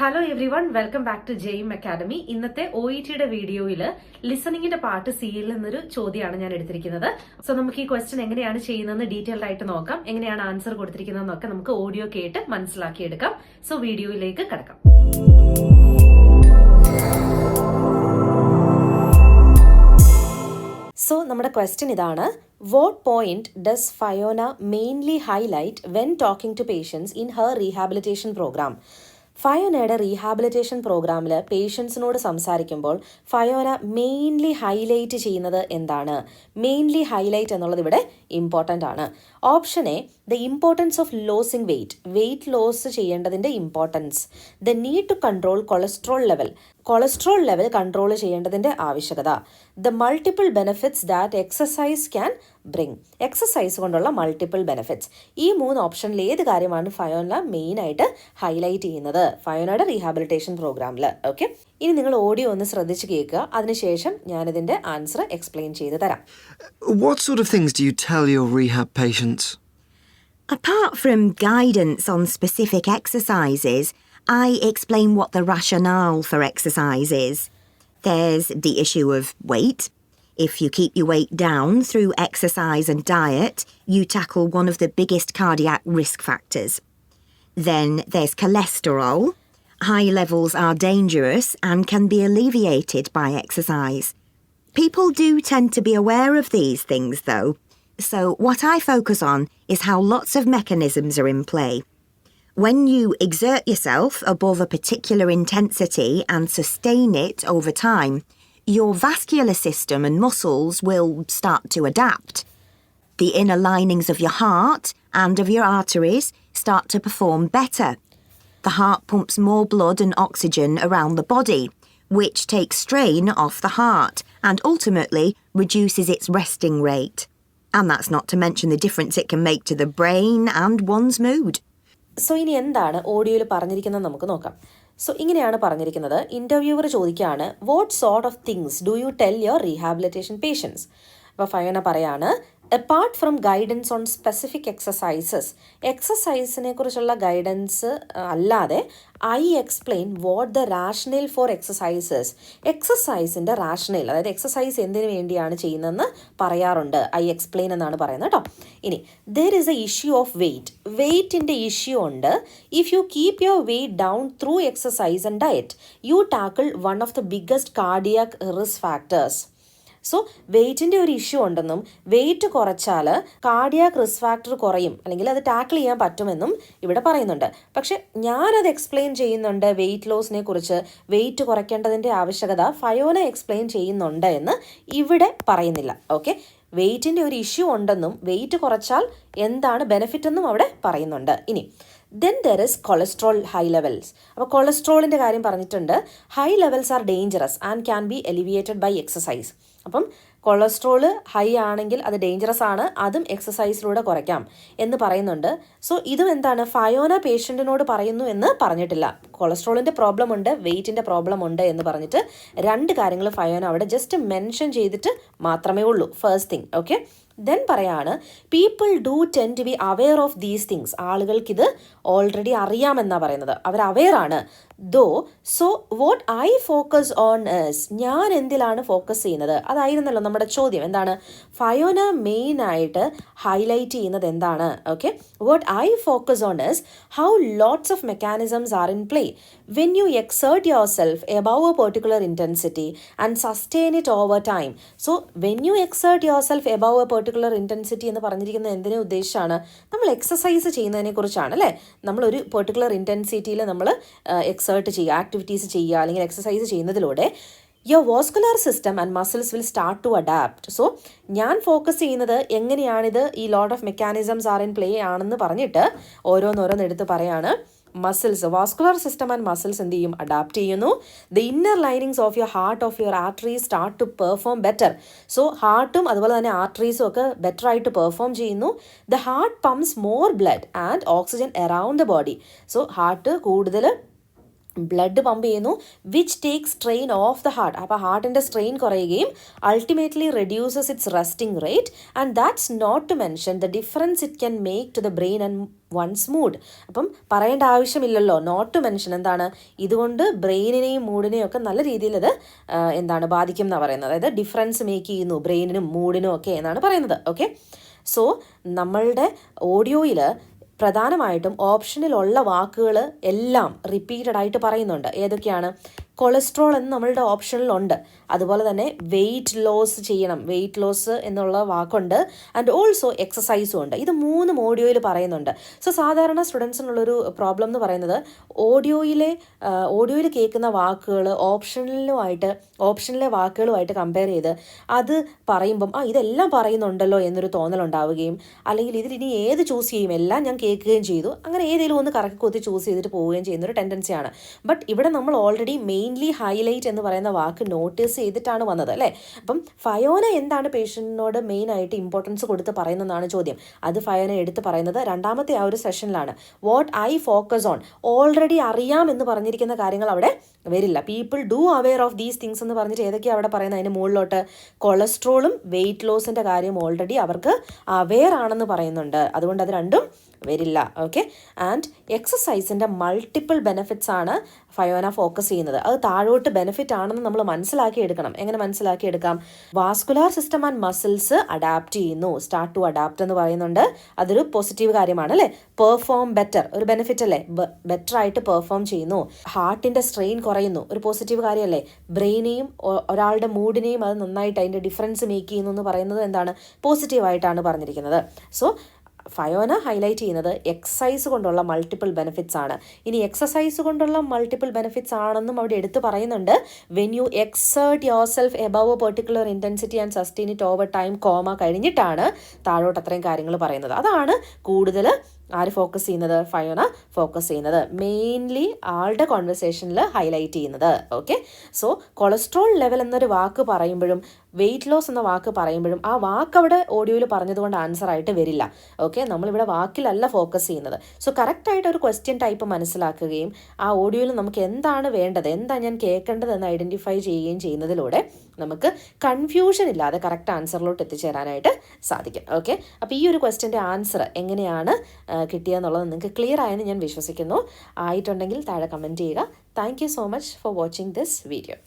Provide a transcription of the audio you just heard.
Hello everyone, welcome back to Jaime academy. ഇന്നത്തെ OETയുടെ വീഡിയോയിൽ ലിസണിങ്ങിന്റെ പാർട്ട് സിയിൽ നിന്നൊരു ചോദ്യമാണ് ഞാൻ എടുത്തിരിക്കുന്നത്. സോ നമുക്ക് ഈ ക്വസ്റ്റ്യൻ എങ്ങനെയാണ് ചെയ്യുന്നതെന്ന് ഡീറ്റെയിൽഡ് ആയിട്ട് നോക്കാം. എങ്ങനെയാണ് ആൻസർ കൊടുത്തിരിക്കുന്നതെന്നൊക്കെ നമുക്ക് ഓഡിയോ കേട്ട് മനസ്സിലാക്കിയെടുക്കാം. സോ വീഡിയോയിലേക്ക് കടക്കാം. സോ നമ്മുടെ ക്വസ്റ്റ്യൻ ഇതാണ്: What point does Fiona mainly highlight when talking to patients in her rehabilitation program? ഫയോനയുടെ റീഹാബിലിറ്റേഷൻ പ്രോഗ്രാമിൽ പേഷ്യൻസിനോട് സംസാരിക്കുമ്പോൾ ഫയോന മെയിൻലി ഹൈലൈറ്റ് ചെയ്യുന്നത് എന്താണ്? മെയിൻലി ഹൈലൈറ്റ് എന്നുള്ളത് ഇവിടെ ഇമ്പോർട്ടൻ്റ് ആണ്. Option a, the importance of losing weight loss ചെയ്യേണ്ടതിൻ്റെ importance. The need to control cholesterol level control ചെയ്യേണ്ടതിൻ്റെ ആവശ്യകത. The multiple benefits that exercise can bring. Exercise കൊണ്ടുള്ള മൾട്ടിപ്പിൾ ബെനിഫിറ്റ്സ്. ഈ 3 ഓപ്ഷനിൽ ഏത് കാര്യമാണ് ഫയോന മെയിനായിട്ട് ഹൈലൈറ്റ് ചെയ്യുന്നത് ഫയോനയുടെ റീഹാബിലിറ്റേഷൻ പ്രോഗ്രാമിൽ? ഓക്കെ, ഇനി നിങ്ങൾ ഓഡിയോ ഒന്ന് ശ്രദ്ധിച്ച് കേൾക്കുക. അതിനുശേഷം ഞാനിതിൻ്റെ ആൻസർ എക്സ്പ്ലെയിൻ ചെയ്ത് തരാം. What sort of things do you tell your rehab patients? Apart from guidance on specific exercises, I explain what the rationale for exercise is. There's the issue of weight. If you keep your weight down through exercise and diet, you tackle one of the biggest cardiac risk factors. Then there's cholesterol. High levels are dangerous and can be alleviated by exercise. People do tend to be aware of these things though, so what I focus on is how lots of mechanisms are in play. When you exert yourself above a particular intensity and sustain it over time, your vascular system and muscles will start to adapt. The inner linings of your heart and of your arteries start to perform better. The heart pumps more blood and oxygen around the body, which takes strain off the heart and ultimately reduces its resting rate. And that's not to mention the difference it can make to the brain and one's mood. So ഇനി എന്താണ് ഓഡിയോയിൽ പറഞ്ഞിരിക്കുന്നത് നമുക്ക് നോക്കാം. So ഇങ്ങനെയാണ് പറഞ്ഞിരിക്കുന്നത്. Interviewer ചോദിക്കുകയാണ്, what sort of things do you tell your rehabilitation patients? അപ്പോൾ Fiona പറയാണ്, apart from guidance on specific എക്സസൈസിനെ കുറിച്ചുള്ള ഗൈഡൻസ് അല്ലാതെ I explain what the rationale for എക്സസൈസിൻ്റെ റാഷണൽ, അതായത് എക്സസൈസ് എന്തിനു വേണ്ടിയാണ് ചെയ്യുന്നതെന്ന് പറയാറുണ്ട്. ഐ എക്സ്പ്ലെയിൻ എന്നാണ് പറയുന്നത് കേട്ടോ. ഇനി there is a issue of വെയ്റ്റിൻ്റെ ഇഷ്യൂ ഉണ്ട്. If you keep your weight down through exercise and diet, you tackle one of the biggest cardiac risk factors. So വെയ്റ്റിൻ്റെ ഒരു ഇഷ്യൂ ഉണ്ടെന്നും വെയിറ്റ് കുറച്ചാൽ കാർഡിയാക് റിസ്ക് ഫാക്ടർ കുറയും, അല്ലെങ്കിൽ അത് tackle ചെയ്യാൻ പറ്റുമെന്നും ഇവിടെ പറയുന്നുണ്ട്. പക്ഷെ ഞാനത് എക്സ്പ്ലെയിൻ ചെയ്യുന്നുണ്ട്, വെയിറ്റ് ലോസിനെ കുറിച്ച്, വെയിറ്റ് കുറയ്ക്കേണ്ടതിൻ്റെ ആവശ്യകത ഫയോന എക്സ്പ്ലെയിൻ ചെയ്യുന്നുണ്ട് എന്ന് ഇവിടെ പറയുന്നില്ല. ഓക്കെ, വെയിറ്റിൻ്റെ ഒരു ഇഷ്യൂ ഉണ്ടെന്നും വെയിറ്റ് കുറച്ചാൽ എന്താണ് ബെനിഫിറ്റ് എന്നും അവിടെ പറയുന്നുണ്ട്. ഇനി then there is cholesterol high levels. അപ്പോൾ കൊളസ്ട്രോളിൻ്റെ കാര്യം പറഞ്ഞിട്ടുണ്ട്. High levels are dangerous and can be elevated by exercise. അപ്പം കൊളസ്ട്രോൾ ഹൈ ആണെങ്കിൽ അത് ഡേഞ്ചറസ് ആണ്, അതും എക്സസൈസിലൂടെ കുറയ്ക്കാം എന്ന് പറയുന്നുണ്ട്. സോ ഇതും എന്താണ്, ഫയോന പേഷ്യൻറ്റിനോട് പറയുന്നു എന്ന് പറഞ്ഞിട്ടില്ല. കൊളസ്ട്രോളിൻ്റെ പ്രോബ്ലം ഉണ്ട്, വെയിറ്റിൻ്റെ പ്രോബ്ലം ഉണ്ട് എന്ന് പറഞ്ഞിട്ട് 2 കാര്യങ്ങൾ ഫയോന അവിടെ ജസ്റ്റ് മെൻഷൻ ചെയ്തിട്ട് മാത്രമേ ഉള്ളൂ. First thing. ഓക്കെ, ദെൻ പറയാണ്, people do tend to be aware of these things. ആളുകൾക്കിത് ഓൾറെഡി അറിയാമെന്നാണ് പറയുന്നത്, അവർ അവെയർ ആണ്. Though so what I focus on is, ഞാൻ എന്തിലാണ് ഫോക്കസ് ചെയ്യുന്നത്? അതായിരുന്നല്ലോ നമ്മുടെ ചോദ്യം. എന്താണ് ഫയോന മെയിനായിട്ട് ഹൈലൈറ്റ് ചെയ്യുന്നത് എന്താണ്? Okay, what I focus on is how lots of mechanisms are in play when you exert your self above A particular intensity and sustain it over time. So when you exert your self above A particular intensity എന്ന് പറഞ്ഞിരിക്കുന്നത് എന്തിനെ ഉദ്ദേശിച്ചാണ്? നമ്മൾ exercise ചെയ്യുന്നതിനെ കുറിച്ചാണ് അല്ലേ. നമ്മളൊരു particular ഇൻറ്റൻസിറ്റിയിൽ നമ്മൾ എക്സേർട്ട് ചെയ്യുക, ആക്ടിവിറ്റീസ് ചെയ്യുക, അല്ലെങ്കിൽ എക്സസൈസ് ചെയ്യുന്നതിലൂടെ your vascular system and muscles will start to adapt. So ഞാൻ ഫോക്കസ് ചെയ്യുന്നത് എങ്ങനെയാണിത്, ഈ lot of mechanisms are in play ആണെന്ന് പറഞ്ഞിട്ട് ഓരോന്നോരോന്ന് എടുത്ത് പറയാണ്. Muscles, vascular system and muscles എന്ത് ചെയ്യും? അഡാപ്റ്റ് ചെയ്യുന്നു. The inner linings of your heart of your arteries start to perform better. So ഹാർട്ടും അതുപോലെ തന്നെ ആർട്ടറീസും ഒക്കെ ബെറ്റർ ആയിട്ട് പെർഫോം ചെയ്യുന്നു. The heart pumps more blood and oxygen around the body. So heart കൂടുതൽ ബ്ലഡ് പമ്പ് ചെയ്യുന്നു, which take strain of the heart. അപ്പോൾ ഹാർട്ടിൻ്റെ സ്ട്രെയിൻ കുറയുകയും ultimately reduces its resting rate and that's not to mention the difference it can make to the brain and one's mood. അപ്പം പറയേണ്ട ആവശ്യമില്ലല്ലോ, not to mention എന്താണ്, ഇതുകൊണ്ട് ബ്രെയിനിനെയും മൂഡിനെയും ഒക്കെ നല്ല രീതിയിൽ ഇത് എന്താണ് ബാധിക്കും എന്നാണ് പറയുന്നത്. അതായത് ഡിഫറൻസ് മേക്ക് ചെയ്യുന്നു ബ്രെയിനിനും മൂഡിനും ഒക്കെ എന്നാണ് പറയുന്നത്. ഓക്കെ, സോ നമ്മളുടെ ഓഡിയോയിൽ പ്രധാനമായിട്ടും ഓപ്ഷനിലുള്ള വാക്കുകൾ എല്ലാം റിപ്പീറ്റഡ് ആയിട്ട് പറയുന്നുണ്ട്. ഏതൊക്കെയാണ്? കൊളസ്ട്രോൾ എന്ന് നമ്മളുടെ ഓപ്ഷനിലുണ്ട്. അതുപോലെ തന്നെ വെയിറ്റ് ലോസ് ചെയ്യണം, വെയിറ്റ് ലോസ് എന്നുള്ള വാക്കുണ്ട്. ആൻഡ് ഓൾസോ എക്സസൈസും ഉണ്ട്. ഇത് 3 ഓഡിയോയിൽ പറയുന്നുണ്ട്. സോ സാധാരണ സ്റ്റുഡൻസിനുള്ളൊരു പ്രോബ്ലം എന്ന് പറയുന്നത് ഓഡിയോയിൽ കേൾക്കുന്ന വാക്കുകൾ ഓപ്ഷനിലെ വാക്കുകളുമായിട്ട് കമ്പയർ ചെയ്ത് അത് പറയുമ്പം ഇതെല്ലാം പറയുന്നുണ്ടല്ലോ എന്നൊരു തോന്നലുണ്ടാവുകയും, അല്ലെങ്കിൽ ഇതിലിനി ഏത് ചൂസ് ചെയ്യും, എല്ലാം ഞാൻ കേൾക്കുകയും ചെയ്തു, അങ്ങനെ ഏതെങ്കിലും ഒന്ന് കറക്കി കുത്തി ചൂസ് ചെയ്തിട്ട് പോവുകയും ചെയ്യുന്നൊരു ടെൻഡൻസിയാണ്. ബട്ട് ഇവിടെ നമ്മൾ ഓൾറെഡി മെയിൻലി ഹൈലൈറ്റ് എന്ന് പറയുന്ന വാക്ക് നോട്ടീസ് ചെയ്തിട്ടാണ് വന്നത് അല്ലേ. അപ്പം ഫയോന എന്താണ് പേഷ്യൻറ്റിനോട് മെയിനായിട്ട് ഇമ്പോർട്ടൻസ് കൊടുത്ത് പറയുന്നതെന്നാണ് ചോദ്യം. അത് ഫയോന എടുത്ത് പറയുന്നത് രണ്ടാമത്തെ ആ ഒരു സെഷനിലാണ്. What I focus on, already അറിയാം എന്ന് പറഞ്ഞിരിക്കുന്ന കാര്യങ്ങൾ അവിടെ വരില്ല. People do aware of these things എന്ന് പറഞ്ഞിട്ട് ഏതൊക്കെയാണ് അവിടെ പറയുന്നത്? അതിന് മുകളിലോട്ട് കൊളസ്ട്രോളും വെയിറ്റ് ലോസിൻ്റെ കാര്യം ഓൾറെഡി അവർക്ക് അവെയർ ആണെന്ന് പറയുന്നുണ്ട്. അതുകൊണ്ട് അത് രണ്ടും വരില്ല. ഓക്കെ, ആൻഡ് എക്സസൈസിൻ്റെ മൾട്ടിപ്പിൾ ബെനിഫിറ്റ്സ് ആണ് ഫയോന ഫോക്കസ് ചെയ്യുന്നത്. അത് താഴോട്ട് ബെനിഫിറ്റ് ആണെന്ന് നമ്മൾ മനസ്സിലാക്കിയെടുക്കണം. എങ്ങനെ മനസ്സിലാക്കിയെടുക്കാം? Vascular system and muscles adapt ചെയ്യുന്നു, സ്റ്റാർട്ട് ടു അഡാപ്റ്റ് എന്ന് പറയുന്നുണ്ട്. അതൊരു പോസിറ്റീവ് കാര്യമാണ് അല്ലേ. പെർഫോം ബെറ്റർ, ഒരു ബെനിഫിറ്റ് അല്ലേ, ബെറ്റർ ആയിട്ട് പെർഫോം ചെയ്യുന്നു. ഹാർട്ടിൻ്റെ സ്ട്രെയിൻ കുറയുന്നു, ഒരു പോസിറ്റീവ് കാര്യമല്ലേ. ബ്രെയിനെയും ഒരാളുടെ മൂഡിനെയും അത് നന്നായിട്ട് അതിൻ്റെ ഡിഫറൻസ് മേക്ക് ചെയ്യുന്നു എന്ന് പറയുന്നത് എന്താണ്? പോസിറ്റീവായിട്ടാണ് പറഞ്ഞിരിക്കുന്നത്. സോ ഫയോന ഹൈലൈറ്റ് ചെയ്യുന്നത് എക്സസൈസ് കൊണ്ടുള്ള മൾട്ടിപ്പിൾ ബെനിഫിറ്റ്സ് ആണ്. ഇനി എക്സസൈസ് കൊണ്ടുള്ള മൾട്ടിപ്പിൾ ബെനിഫിറ്റ്സ് ആണെന്നും അവിടെ എടുത്ത് പറയുന്നുണ്ട്. When you exert your self above A particular intensity and sustain it over time കഴിഞ്ഞിട്ടാണ് താഴോട്ട് അത്രയും കാര്യങ്ങൾ പറയുന്നത്. അതാണ് കൂടുതൽ ആര് ഫോക്കസ് ചെയ്യുന്നത്? ഫയോന ഫോക്കസ് ചെയ്യുന്നത്, മെയിൻലി ആളുടെ കോൺവെർസേഷനിൽ ഹൈലൈറ്റ് ചെയ്യുന്നത്. ഓക്കെ, സോ കൊളസ്ട്രോൾ ലെവൽ എന്നൊരു വാക്ക് പറയുമ്പോഴും വെയിറ്റ് ലോസ് എന്ന വാക്ക് പറയുമ്പോഴും ആ വാക്ക് അവിടെ ഓഡിയോയിൽ പറഞ്ഞതുകൊണ്ട് ആൻസർ ആയിട്ട് വരില്ല. ഓക്കെ, നമ്മളിവിടെ വാക്കിലല്ല ഫോക്കസ് ചെയ്യുന്നത്. സോ കറക്റ്റായിട്ട് ഒരു ക്വസ്റ്റ്യൻ ടൈപ്പ് മനസ്സിലാക്കുകയും ആ ഓഡിയോയിൽ നമുക്ക് എന്താണ് വേണ്ടത്, എന്താ ഞാൻ കേൾക്കേണ്ടത് എന്ന് ഐഡൻറ്റിഫൈ ചെയ്യുകയും ചെയ്യുന്നതിലൂടെ നമുക്ക് കൺഫ്യൂഷൻ ഇല്ലാതെ കറക്റ്റ് ആൻസറിലോട്ട് എത്തിച്ചേരാനായിട്ട് സാധിക്കും. ഓക്കെ, അപ്പോൾ ഈ ഒരു ക്വസ്റ്റ്യൻ്റെ ആൻസർ എങ്ങനെയാണ് കിട്ടിയെന്നുള്ളത് നിങ്ങൾക്ക് ക്ലിയർ ആയെന്ന് ഞാൻ വിശ്വസിക്കുന്നു. ആയിട്ടുണ്ടെങ്കിൽ താഴെ കമൻറ്റ് ചെയ്യുക. Thank you so much for watching this video.